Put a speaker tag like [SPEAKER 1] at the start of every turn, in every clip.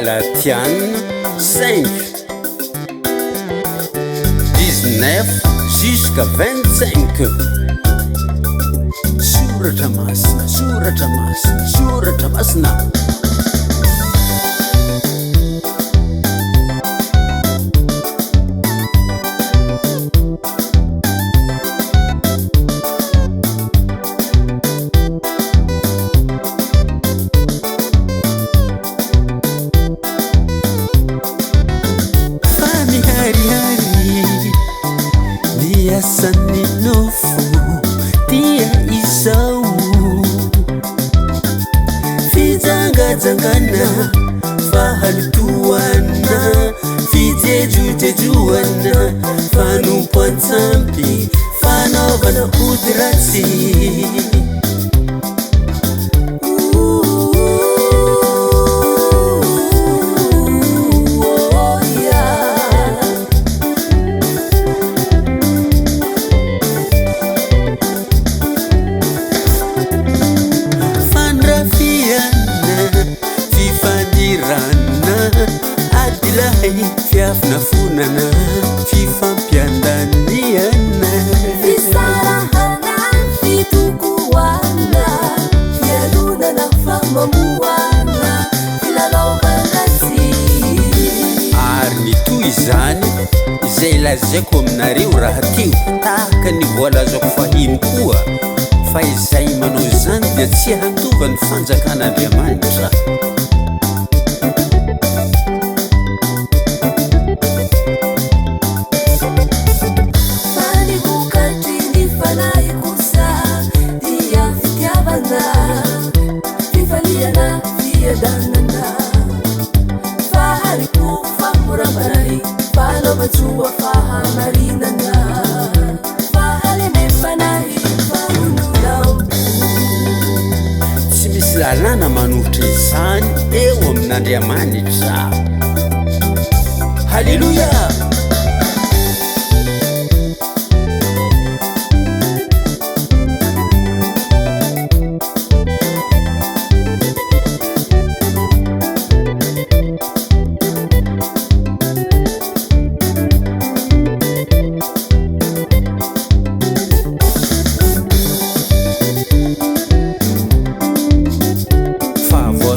[SPEAKER 1] Galatians 5 19 jusqu'à 25. Suratra masina, suratra masina, suratra masina.
[SPEAKER 2] Saninofu dia isau fizangazangana fahalutuana fijejujejuana fanumpantsampi fanaovana odratsy. Fiafnafunana fifampiandaniana
[SPEAKER 3] fisarahana fitukuana fialunana famamuana filalaohanasi.
[SPEAKER 1] Ary nitoy izany izay lazaiko aminareo raha teo tahaka ny voalazako fahiny koa fa izay manao izany dia tsy hanova ny fanjakan'Andriamanitra. Tsy misy lalàna manohitra izany eo amin'Andriamanitra. Halleluja.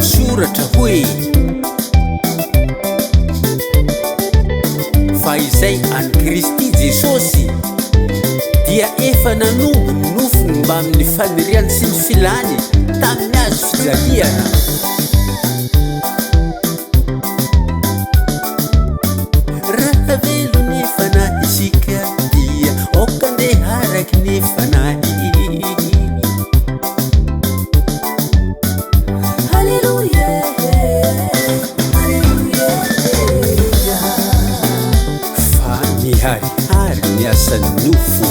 [SPEAKER 1] Soratra hoe fa izay any Kristy Jesosy dia efa nanombo ny nofony mba amin'ny faniriany sy ny filany tamin'ny azo fijaliana. Raha velo ny fanahy isika dia oka ndeha araky ny fanahy. Harihary ny asan'ny nofo